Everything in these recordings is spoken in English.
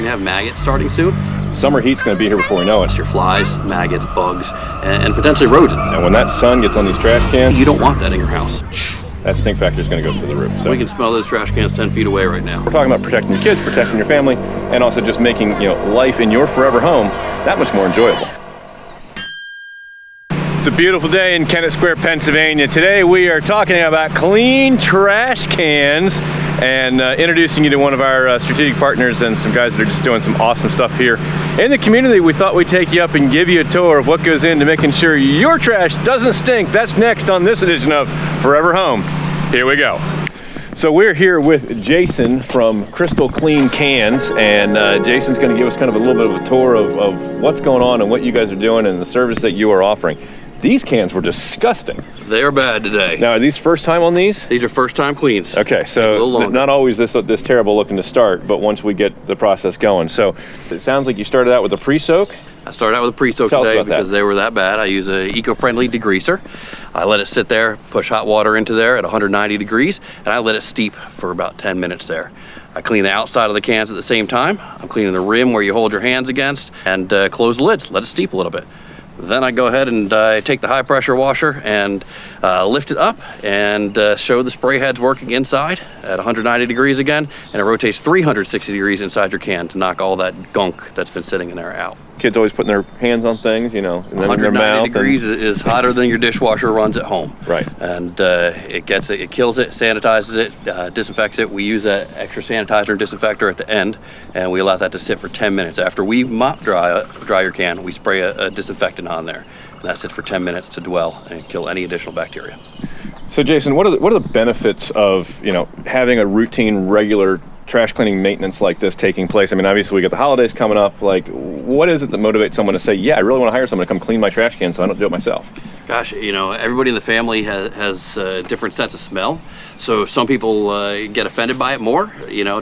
gonna have maggots starting soon. Summer heat's going to be here before we know it. It's your flies, maggots, bugs, and potentially rodents. And when that sun gets on these trash cans, You don't want that in your house. that stink factor is going to go through the roof. So We can smell those trash cans 10 feet away right now. we're talking about protecting your kids, protecting your family, and also just making life in your forever home that much more enjoyable. It's a beautiful day in Kennett Square, Pennsylvania. Today we are talking about clean trash cans and introducing you to one of our strategic partners and some guys that are just doing some awesome stuff here in the community. We thought we'd take you up and give you a tour of what goes into making sure your trash doesn't stink. That's next on this edition of Forever Home. Here we go. So we're here with Jason from Crystal Clean Canz, and Jason's going to give us kind of a little bit of a tour of what's going on and what you guys are doing and the service that you are offering. These cans were disgusting. They are bad today. Now, are these first time on these? These are first time cleans. Okay, so not always this terrible looking to start, but once we get the process going. So it sounds like you started out with a pre-soak. I started out with a pre-soak today because they were that bad. I use a eco-friendly degreaser. I let it sit there, push hot water into there at 190 degrees, and I let it steep for about 10 minutes there. I clean the outside of the cans at the same time. I'm cleaning the rim where you hold your hands against, and close the lids, let it steep a little bit. Then I go ahead and take the high pressure washer and lift it up and show the spray heads working inside at 190 degrees again, and it rotates 360 degrees inside your can to knock all that gunk that's been sitting in there out. Kids always putting their hands on things, and then in their mouth. 190 degrees is hotter than your dishwasher runs at home. Right. And it kills it, sanitizes it, disinfects it. We use that extra sanitizer and disinfector at the end, and we allow that to sit for 10 minutes. After we mop dry your can, we spray a disinfectant on there, and that's it for 10 minutes to dwell and kill any additional bacteria. So Jason, what are the benefits of having a routine, regular trash cleaning maintenance like this taking place? I mean, obviously we got the holidays coming up. Like, what is it that motivates someone to say, yeah, I really want to hire someone to come clean my trash can so I don't do it myself? Gosh, everybody in the family has different sets of smell. So some people get offended by it more.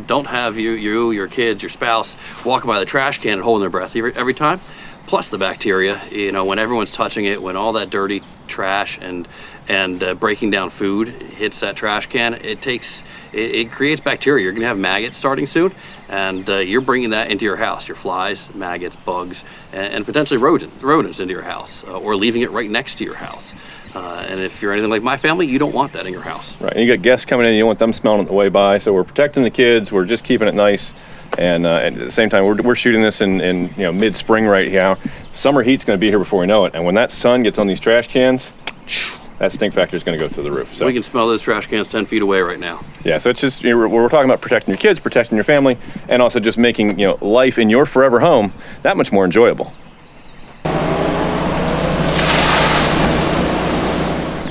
Don't have your kids, your spouse walking by the trash can and holding their breath every time. Plus the bacteria, when everyone's touching it, when all that dirty trash and breaking down food hits that trash can, it creates bacteria. You're gonna have maggots starting soon, and you're bringing that into your house. Your flies, maggots, bugs, and potentially rodents into your house, or leaving it right next to your house. And if you're anything like my family, you don't want that in your house. Right, and you got guests coming in, you don't want them smelling it the way by, so we're protecting the kids, we're just keeping it nice. And at the same time, we're shooting this in mid-spring right now. Summer heat's going to be here before we know it, and when that sun gets on these trash cans, that stink factor is going to go through the roof. So we can smell those trash cans 10 feet away right now. Yeah, so it's just we're talking about protecting your kids, protecting your family, and also just making life in your forever home that much more enjoyable.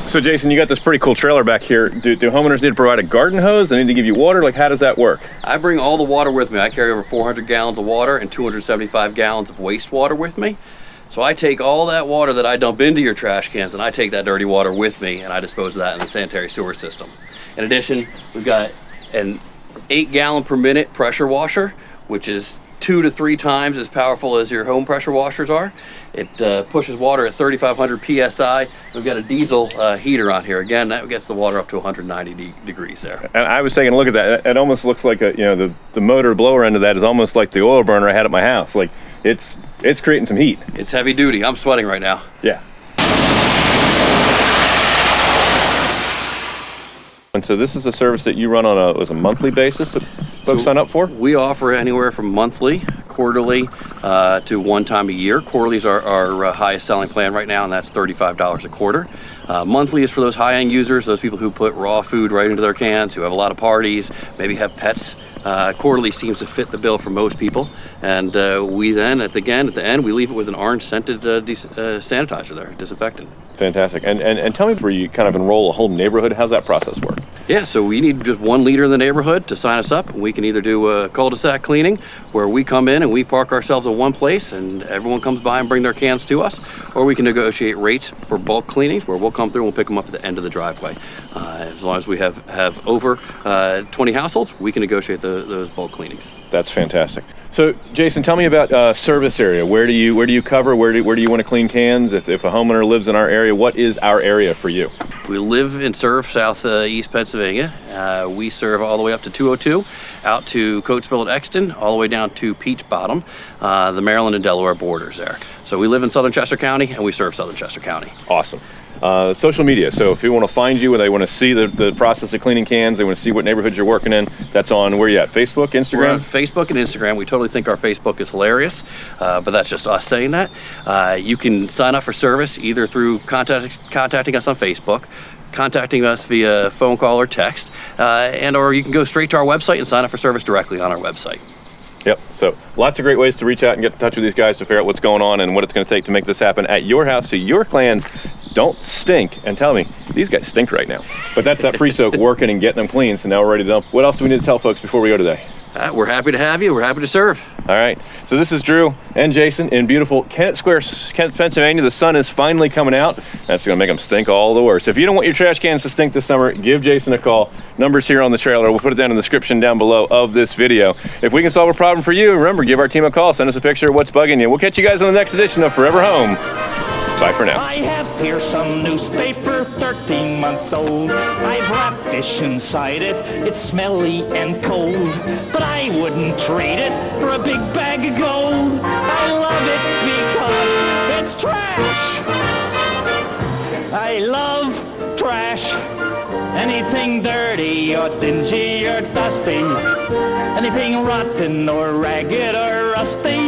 So Jason, you got this pretty cool trailer back here. Do homeowners need to provide a garden hose? They need to give you water? Like, how does that work? I bring all the water with me. I carry over 400 gallons of water and 275 gallons of wastewater with me. So I take all that water that I dump into your trash cans, and I take that dirty water with me, and I dispose of that in the sanitary sewer system. In addition, we've got an 8 gallon per minute pressure washer, which is 2 to 3 times as powerful as your home pressure washers are. It pushes water at 3,500 PSI. We've got a diesel heater on here. Again, that gets the water up to 190 degrees there. And I was taking a look at that. It almost looks like the motor blower end of that is almost like the oil burner I had at my house. Like, it's creating some heat. It's heavy duty. I'm sweating right now. Yeah. And so this is a service that you run on a monthly basis that folks sign up for? We offer anywhere from monthly, quarterly, to one time a year. Quarterly is our highest selling plan right now, and that's $35 a quarter. Monthly is for those high-end users, those people who put raw food right into their cans, who have a lot of parties, maybe have pets. Quarterly seems to fit the bill for most people, and we then at the end we leave it with an orange scented sanitizer there, disinfectant. Fantastic. And tell me, where you kind of enroll a whole neighborhood, how's that process work? Yeah, so we need just one leader in the neighborhood to sign us up. We can either do a cul-de-sac cleaning, where we come in and we park ourselves in one place and everyone comes by and bring their cans to us, or we can negotiate rates for bulk cleanings, where we'll come through and we'll pick them up at the end of the driveway. As long as we have over 20 households, we can negotiate those bulk cleanings. That's fantastic. So, Jason, tell me about service area. Where do you cover? Where do you want to clean cans? If a homeowner lives in our area, what is our area for you? We live and serve southeast Pennsylvania. We serve all the way up to 202, out to Coatesville at Exton, all the way down to Peach Bottom, the Maryland and Delaware borders there. So we live in southern Chester County, and we serve southern Chester County. Awesome. Social media. So if you want to find you, or they want to see the process of cleaning cans, they want to see what neighborhoods you're working in, that's on, where you at? Facebook, Instagram? We're on Facebook and Instagram. We totally think our Facebook is hilarious, but that's just us saying that. You can sign up for service either through contacting us on Facebook, contacting us via phone call or text, or you can go straight to our website and sign up for service directly on our website. Yep, so lots of great ways to reach out and get in touch with these guys to figure out what's going on and what it's going to take to make this happen at your house so your clans don't stink. And tell me, these guys stink right now. But that's that pre-soak working and getting them clean, so now we're ready to dump. What else do we need to tell folks before we go today? We're happy to have you. We're happy to serve. All right, so this is Drew and Jason in beautiful Kennett Square, Pennsylvania. The sun is finally coming out. That's gonna make them stink all the worse. If you don't want your trash cans to stink this summer, give Jason a call. Number's here on the trailer. We'll put it down in the description down below of this video. If we can solve a problem for you, remember, give our team a call. Send us a picture of what's bugging you. We'll catch you guys on the next edition of Forever Home. Bye for now. I have here some newspaper, 13 months old. I've wrapped fish inside it. It's smelly and cold, but I wouldn't trade it for a big bag of gold. I love it because it's trash. I love trash. Anything dirty or dingy or dusty, anything rotten or ragged or rusty,